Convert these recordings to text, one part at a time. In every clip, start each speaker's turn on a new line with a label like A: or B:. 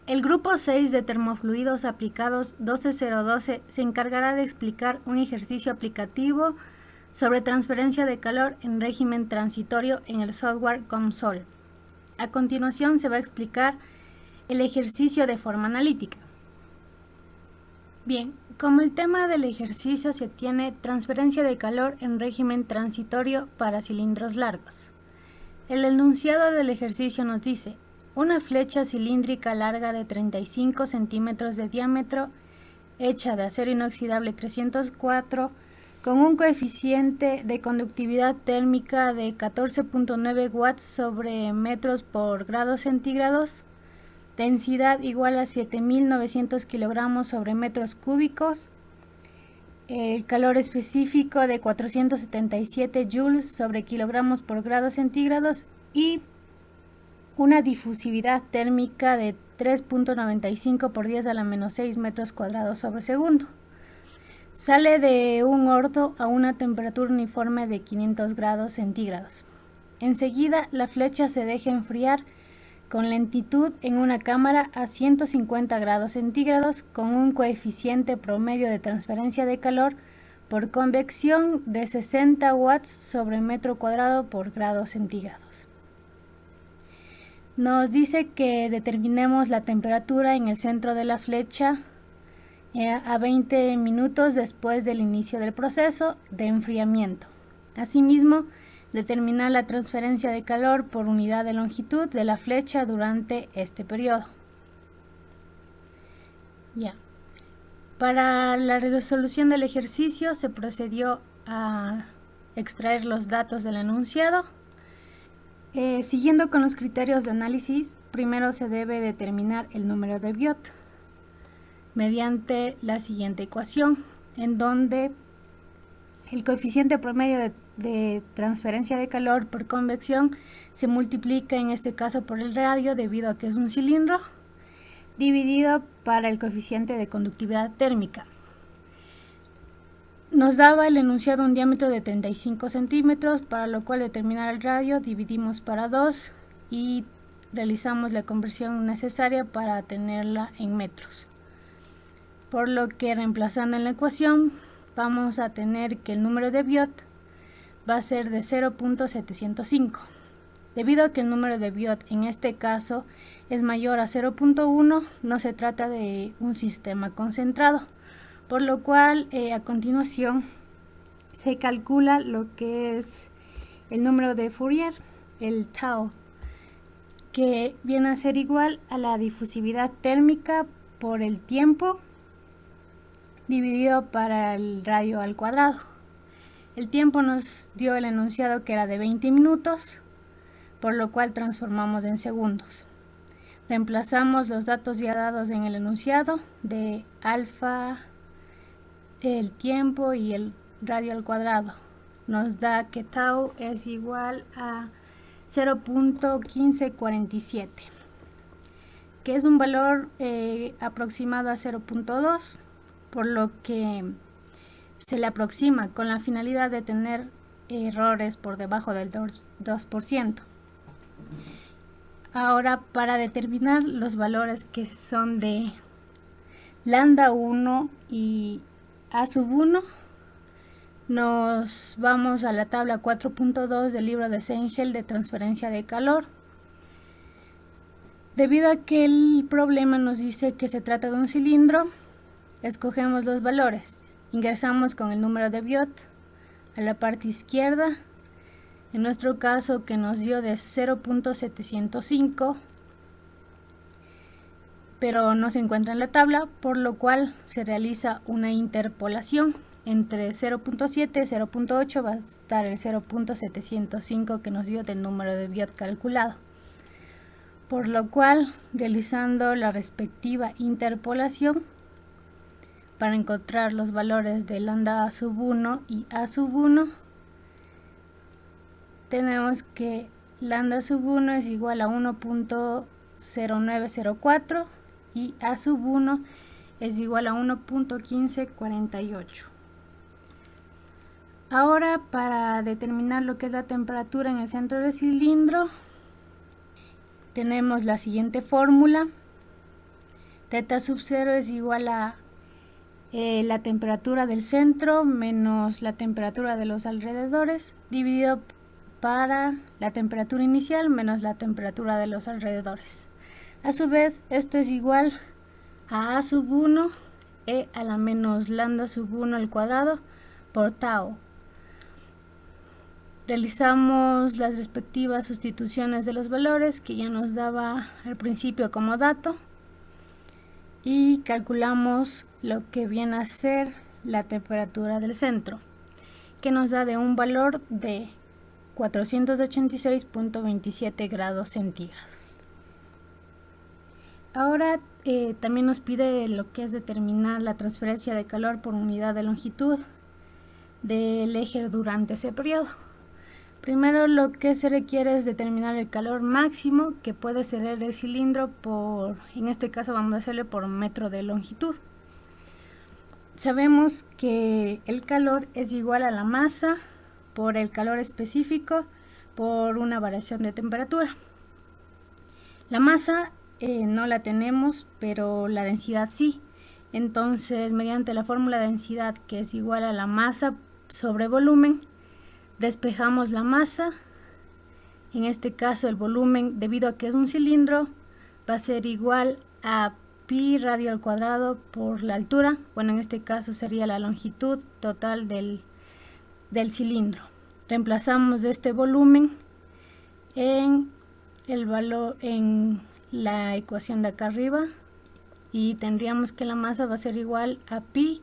A: El grupo 6 de termofluidos aplicados 12012 se encargará de explicar un ejercicio aplicativo sobre transferencia de calor en régimen transitorio en el software COMSOL. A continuación se va a explicar el ejercicio de forma analítica. Bien, como el tema del ejercicio se tiene transferencia de calor en régimen transitorio para cilindros largos. El enunciado del ejercicio nos dice: una flecha cilíndrica larga de 35 centímetros de diámetro, hecha de acero inoxidable 304, con un coeficiente de conductividad térmica de 14.9 watts sobre metros por grados centígrados, densidad igual a 7.900 kilogramos sobre metros cúbicos, el calor específico de 477 joules sobre kilogramos por grados centígrados y una difusividad térmica de 3.95 por 10 a la menos 6 metros cuadrados sobre segundo. Sale de un horno a una temperatura uniforme de 500 grados centígrados. Enseguida la flecha se deja enfriar con lentitud en una cámara a 150 grados centígrados con un coeficiente promedio de transferencia de calor por convección de 60 watts sobre metro cuadrado por grados centígrados. Nos dice que determinemos la temperatura en el centro de la flecha a 20 minutos después del inicio del proceso de enfriamiento. Asimismo, determinar la transferencia de calor por unidad de longitud de la flecha durante este periodo. Para la resolución del ejercicio se procedió a extraer los datos del enunciado. Siguiendo con los criterios de análisis, primero se debe determinar el número de Biot mediante la siguiente ecuación, en donde el coeficiente promedio de transferencia de calor por convección se multiplica en este caso por el radio, debido a que es un cilindro, dividido para el coeficiente de conductividad térmica. Nos daba el enunciado un diámetro de 35 centímetros, para lo cual determinar el radio dividimos para 2 y realizamos la conversión necesaria para tenerla en metros. Por lo que, reemplazando en la ecuación, vamos a tener que el número de Biot va a ser de 0.705. Debido a que el número de Biot en este caso es mayor a 0.1, no se trata de un sistema concentrado, por lo cual a continuación se calcula lo que es el número de Fourier, el tau, que viene a ser igual a la difusividad térmica por el tiempo dividido para el radio al cuadrado. El tiempo nos dio el enunciado que era de 20 minutos, por lo cual transformamos en segundos. Reemplazamos los datos ya dados en el enunciado de alfa, el tiempo y el radio al cuadrado. Nos da que tau es igual a 0.1547, que es un valor aproximado a 0.2, por lo que se le aproxima con la finalidad de tener errores por debajo del 2%. Ahora, para determinar los valores que son de lambda 1 y A1, nos vamos a la tabla 4.2 del libro de Sengel de transferencia de calor. Debido a que el problema nos dice que se trata de un cilindro, escogemos los valores. Ingresamos con el número de Biot a la parte izquierda, en nuestro caso que nos dio de 0.705, pero no se encuentra en la tabla, por lo cual se realiza una interpolación. Entre 0.7 y 0.8 va a estar el 0.705 que nos dio del número de Biot calculado, por lo cual, realizando la respectiva interpolación para encontrar los valores de lambda A1 y A1, tenemos que lambda A1 es igual a 1.0904 y A1 es igual a 1.1548. Ahora, para determinar lo que es la temperatura en el centro del cilindro, tenemos la siguiente fórmula, Teta sub 0 es igual a la temperatura del centro menos la temperatura de los alrededores dividido para la temperatura inicial menos la temperatura de los alrededores. A su vez, esto es igual a sub 1 e a la menos lambda sub 1 al cuadrado por tau. Realizamos las respectivas sustituciones de los valores que ya nos daba al principio como dato y calculamos lo que viene a ser la temperatura del centro, que nos da de un valor de 486.27 grados centígrados. Ahora también nos pide lo que es determinar la transferencia de calor por unidad de longitud del eje durante ese periodo. Primero lo que se requiere es determinar el calor máximo que puede ceder el cilindro por, en este caso vamos a hacerle por metro de longitud. Sabemos que el calor es igual a la masa por el calor específico por una variación de temperatura. La masa no la tenemos, pero la densidad sí. Entonces, mediante la fórmula de densidad, que es igual a la masa sobre volumen, despejamos la masa. En este caso el volumen, debido a que es un cilindro, va a ser igual a pi radio al cuadrado por la altura. Bueno, en este caso sería la longitud total del cilindro. Reemplazamos este volumen en el valor en la ecuación de acá arriba y tendríamos que la masa va a ser igual a pi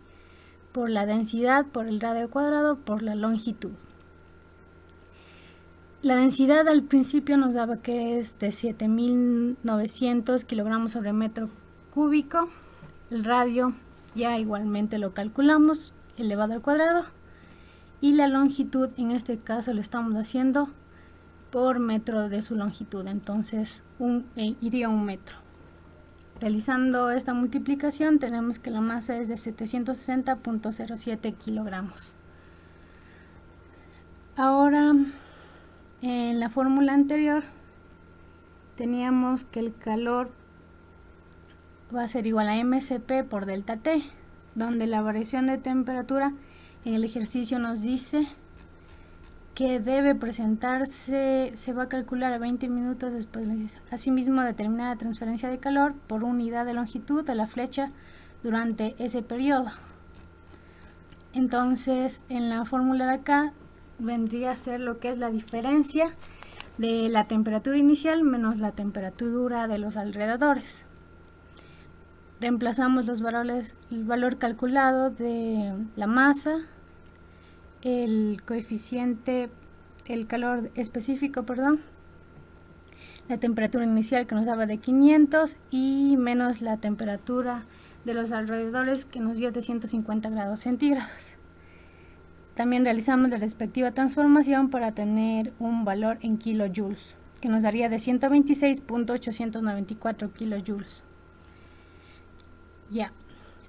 A: por la densidad por el radio al cuadrado por la longitud. La densidad al principio nos daba que es de 7.900 kilogramos sobre metro cúbico. El radio ya igualmente lo calculamos elevado al cuadrado. Y la longitud en este caso lo estamos haciendo por metro de su longitud. Entonces iría un metro. Realizando esta multiplicación tenemos que la masa es de 760.07 kilogramos. Ahora, en la fórmula anterior teníamos que el calor va a ser igual a mcp por delta T, donde la variación de temperatura en el ejercicio nos dice que debe presentarse, se va a calcular a 20 minutos después. Asimismo, determinar la transferencia de calor por unidad de longitud de la flecha durante ese periodo. Entonces, en la fórmula de acá vendría a ser lo que es la diferencia de la temperatura inicial menos la temperatura de los alrededores. Reemplazamos los valores, el valor calculado de la masa, el coeficiente, el calor específico, la temperatura inicial que nos daba de 500 y menos la temperatura de los alrededores que nos dio de 150 grados centígrados. También realizamos la respectiva transformación para tener un valor en kilojoules, que nos daría de 126.894 kilojoules. Ya,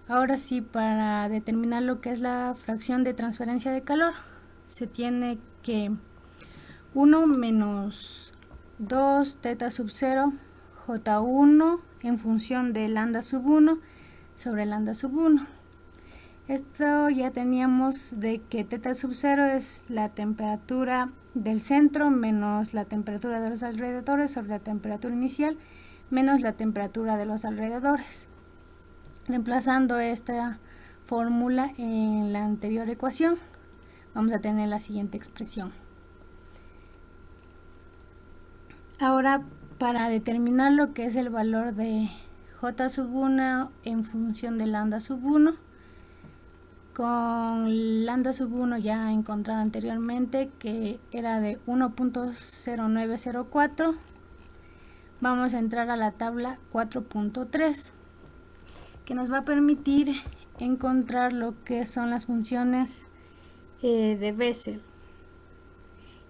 A: ahora sí, para determinar lo que es la fracción de transferencia de calor, se tiene que 1 menos 2 teta sub 0 J1 en función de lambda sub 1 sobre lambda sub 1. Esto ya teníamos de que teta sub 0 es la temperatura del centro menos la temperatura de los alrededores sobre la temperatura inicial menos la temperatura de los alrededores. Reemplazando esta fórmula en la anterior ecuación, vamos a tener la siguiente expresión. Ahora, para determinar lo que es el valor de J sub 1 en función de lambda sub 1, con lambda sub 1 ya encontrado anteriormente, que era de 1.0904, vamos a entrar a la tabla 4.3, que nos va a permitir encontrar lo que son las funciones de Bessel.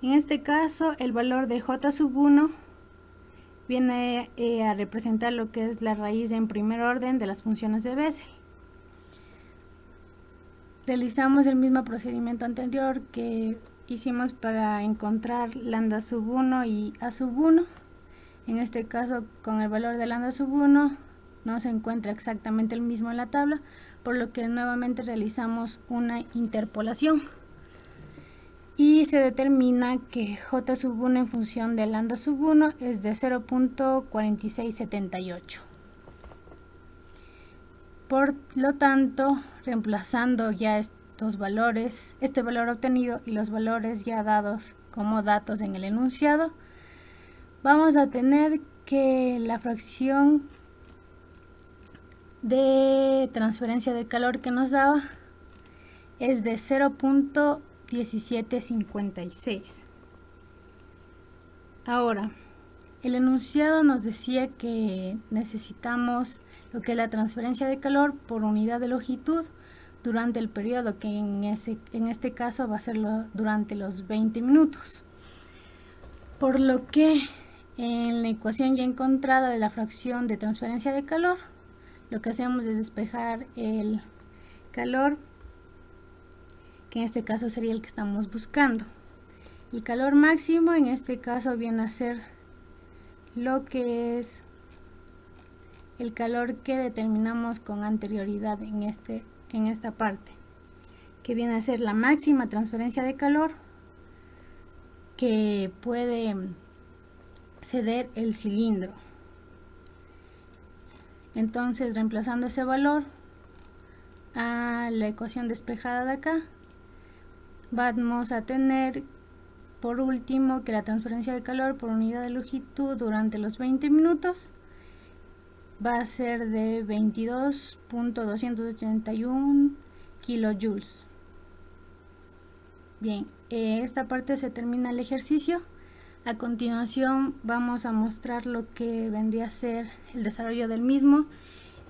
A: En este caso, el valor de J sub 1 viene a representar lo que es la raíz en primer orden de las funciones de Bessel. Realizamos el mismo procedimiento anterior que hicimos para encontrar lambda sub 1 y a sub 1. En este caso, con el valor de lambda sub 1 no se encuentra exactamente el mismo en la tabla, por lo que nuevamente realizamos una interpolación y se determina que J sub 1 en función de lambda sub 1 es de 0.4678. Por lo tanto, reemplazando ya estos valores, este valor obtenido y los valores ya dados como datos en el enunciado, vamos a tener que la fracción de transferencia de calor que nos daba es de 0.1756. Ahora, el enunciado nos decía que necesitamos lo que es la transferencia de calor por unidad de longitud durante el periodo, que en este caso va a ser durante los 20 minutos. Por lo que en la ecuación ya encontrada de la fracción de transferencia de calor, lo que hacemos es despejar el calor, que en este caso sería el que estamos buscando. El calor máximo en este caso viene a ser lo que es el calor que determinamos con anterioridad en esta parte, que viene a ser la máxima transferencia de calor que puede ceder el cilindro. Entonces, reemplazando ese valor a la ecuación despejada de acá, vamos a tener por último que la transferencia de calor por unidad de longitud durante los 20 minutos va a ser de 22.281 kilojoules. Bien, esta parte se termina el ejercicio. A continuación vamos a mostrar lo que vendría a ser el desarrollo del mismo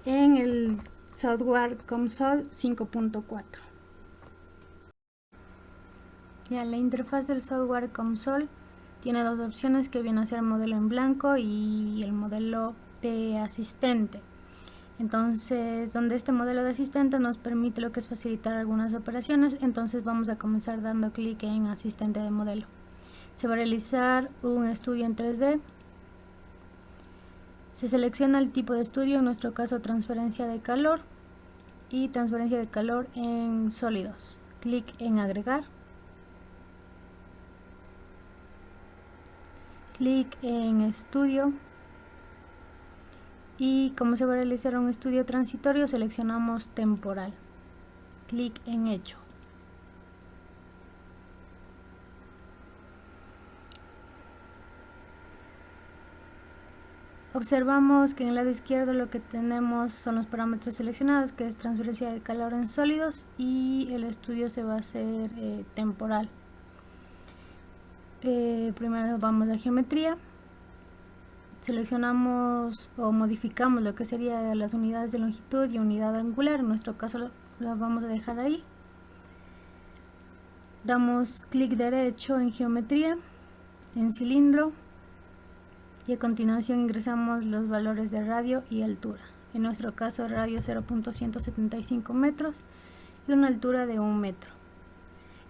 A: en el software COMSOL 5.4. Ya, la interfaz del software COMSOL tiene dos opciones, que viene a ser el modelo en blanco y el modelo de asistente. Entonces, donde este modelo de asistente nos permite lo que es facilitar algunas operaciones, entonces vamos a comenzar dando clic en asistente de modelo. Se va a realizar un estudio en 3D. Se selecciona el tipo de estudio, en nuestro caso transferencia de calor y transferencia de calor en sólidos. Clic en agregar. Clic en estudio y como se va a realizar un estudio transitorio, seleccionamos temporal. Clic en hecho. Observamos que en el lado izquierdo lo que tenemos son los parámetros seleccionados, que es transferencia de calor en sólidos, y el estudio se va a hacer temporal. Primero vamos a geometría, seleccionamos o modificamos lo que sería las unidades de longitud y unidad angular, en nuestro caso lo vamos a dejar ahí. Damos clic derecho en geometría, en cilindro, y a continuación ingresamos los valores de radio y altura. En nuestro caso radio 0.175 metros y una altura de 1 metro.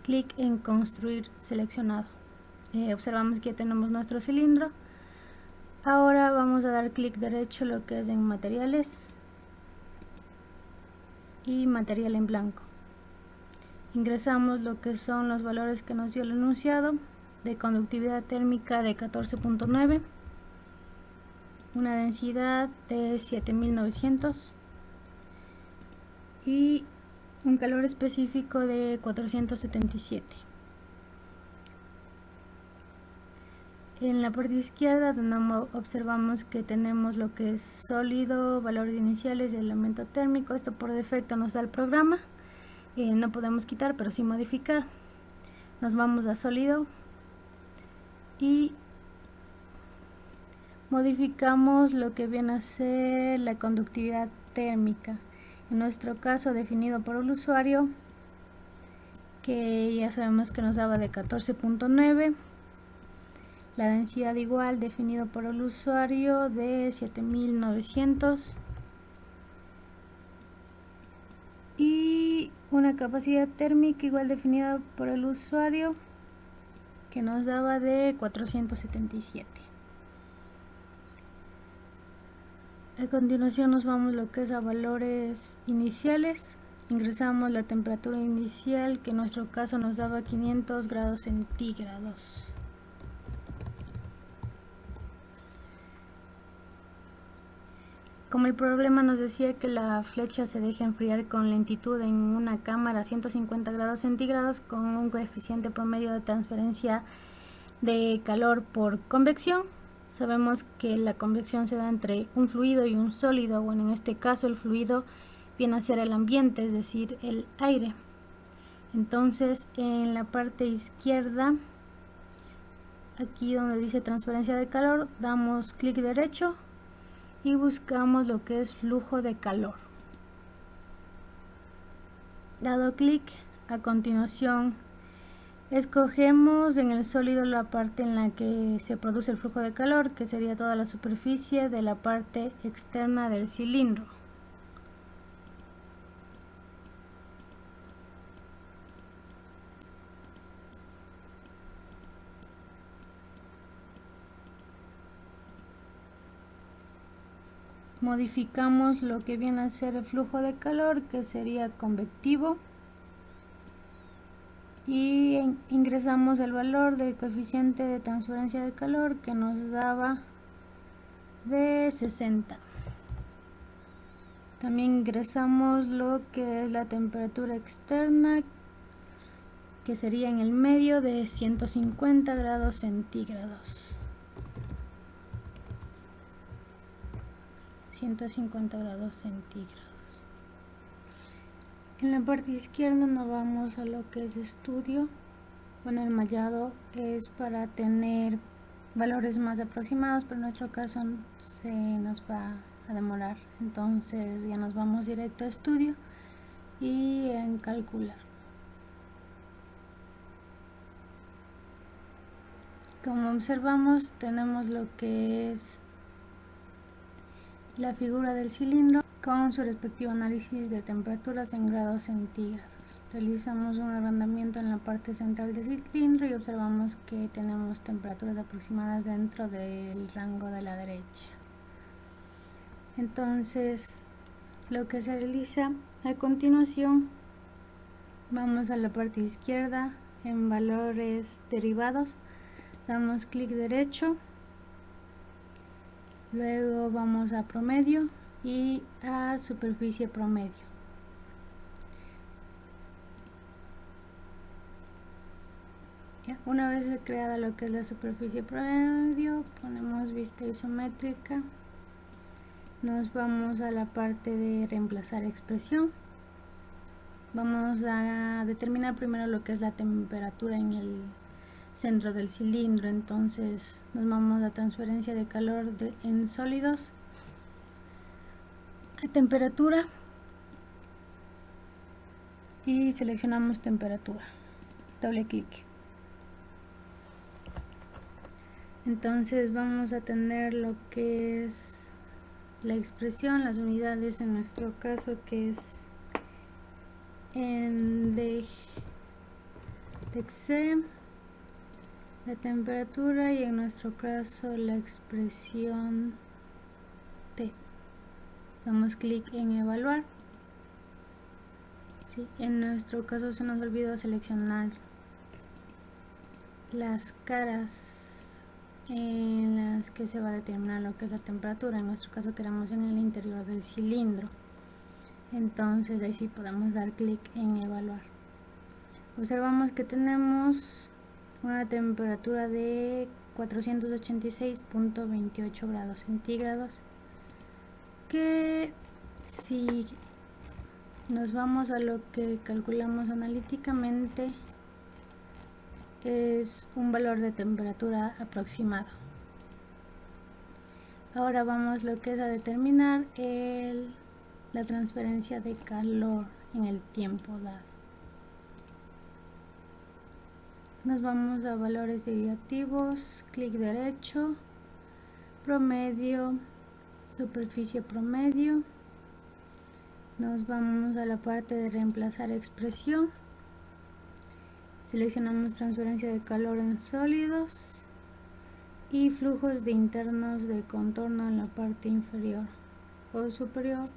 A: Clic en construir seleccionado. Observamos que ya tenemos nuestro cilindro. Ahora vamos a dar clic derecho lo que es en materiales y material en blanco. Ingresamos lo que son los valores que nos dio el enunciado de conductividad térmica de 14.9, una densidad de 7900 y un calor específico de 477. En la parte izquierda observamos que tenemos lo que es sólido, valores iniciales de elemento térmico. Esto por defecto nos da el programa, no podemos quitar pero sí modificar. Nos vamos a sólido y modificamos lo que viene a ser la conductividad térmica, en nuestro caso definido por el usuario, que ya sabemos que nos daba de 14.9, la densidad igual definido por el usuario de 7900 y una capacidad térmica igual definida por el usuario que nos daba de 477. A continuación nos vamos lo que es a valores iniciales. Ingresamos la temperatura inicial, que en nuestro caso nos daba 500 grados centígrados. Como el problema nos decía que la flecha se deja enfriar con lentitud en una cámara a 150 grados centígrados con un coeficiente promedio de transferencia de calor por convección, sabemos que la convección se da entre un fluido y un sólido. Bueno, en este caso el fluido viene a ser el ambiente, es decir, el aire. Entonces, en la parte izquierda, aquí donde dice transferencia de calor, damos clic derecho y buscamos lo que es flujo de calor. Dado clic, a continuación escogemos en el sólido la parte en la que se produce el flujo de calor, que sería toda la superficie de la parte externa del cilindro. Modificamos lo que viene a ser el flujo de calor, que sería convectivo, y ingresamos el valor del coeficiente de transferencia de calor, que nos daba de 60. También ingresamos lo que es la temperatura externa, que sería en el medio de 150 grados centígrados. 150 grados centígrados. En la parte izquierda nos vamos a lo que es estudio. Bueno, el mallado es para tener valores más aproximados, pero en nuestro caso se nos va a demorar. Entonces ya nos vamos directo a estudio y en calcular. Como observamos, tenemos lo que es la figura del cilindro con su respectivo análisis de temperaturas en grados centígrados. Realizamos un agrandamiento en la parte central del cilindro y observamos que tenemos temperaturas aproximadas dentro del rango de la derecha. Entonces, lo que se realiza a continuación, vamos a la parte izquierda en valores derivados, damos clic derecho, luego vamos a promedio y a superficie promedio. Una vez creada lo que es la superficie promedio, ponemos vista isométrica, nos vamos a la parte de reemplazar expresión. Vamos a determinar primero lo que es la temperatura en el centro del cilindro. Entonces nos vamos a transferencia de calor en sólidos, a temperatura, y seleccionamos temperatura, doble clic. Entonces vamos a tener lo que es la expresión, las unidades en nuestro caso, que es en degc, la temperatura, y en nuestro caso la expresión T. Damos clic en evaluar. Sí, en nuestro caso se nos olvidó seleccionar las caras en las que se va a determinar lo que es la temperatura. En nuestro caso queremos en el interior del cilindro. Entonces ahí sí podemos dar clic en evaluar. Observamos que tenemos una temperatura de 486.28 grados centígrados, que si nos vamos a lo que calculamos analíticamente es un valor de temperatura aproximado. Ahora vamos lo que es a determinar la transferencia de calor en el tiempo dado. Nos vamos a valores derivativos, clic derecho, promedio, superficie promedio. Nos vamos a la parte de reemplazar expresión. Seleccionamos transferencia de calor en sólidos y flujos de internos de contorno en la parte inferior. o superior,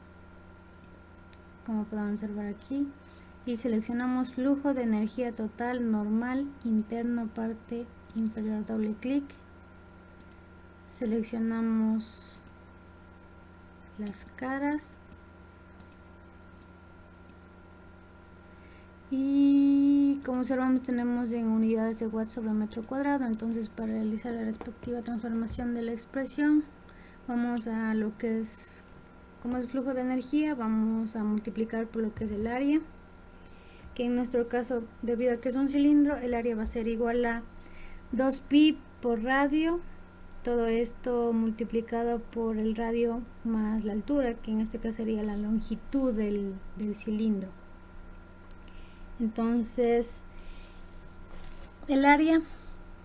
A: como podemos observar aquí, y seleccionamos flujo de energía total normal interno parte inferior, doble clic, seleccionamos las caras y como observamos tenemos en unidades de watts sobre metro cuadrado. Entonces, para realizar la respectiva transformación de la expresión, vamos a lo que es, como es flujo de energía, vamos a multiplicar por lo que es el área, que en nuestro caso, debido a que es un cilindro, el área va a ser igual a 2pi por radio, todo esto multiplicado por el radio más la altura, que en este caso sería la longitud del cilindro. Entonces, el área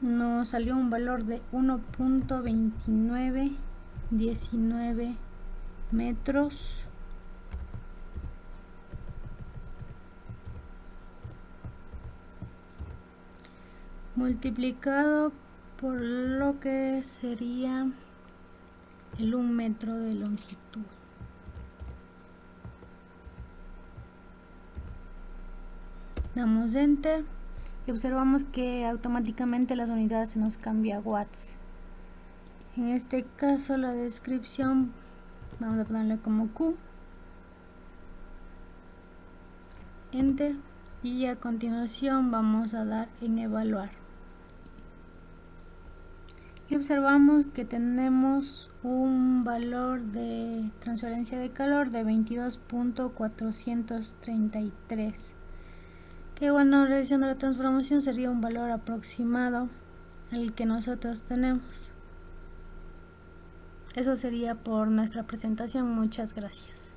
A: nos salió un valor de 1.2919 metros multiplicado por lo que sería el 1 metro de longitud. Damos enter y observamos que automáticamente las unidades se nos cambia a watts. En este caso la descripción vamos a ponerle como Q, enter, y a continuación vamos a dar en evaluar. Y observamos que tenemos un valor de transferencia de calor de 22.433, que bueno, realizando la transformación sería un valor aproximado al que nosotros tenemos. Eso sería por nuestra presentación. Muchas gracias.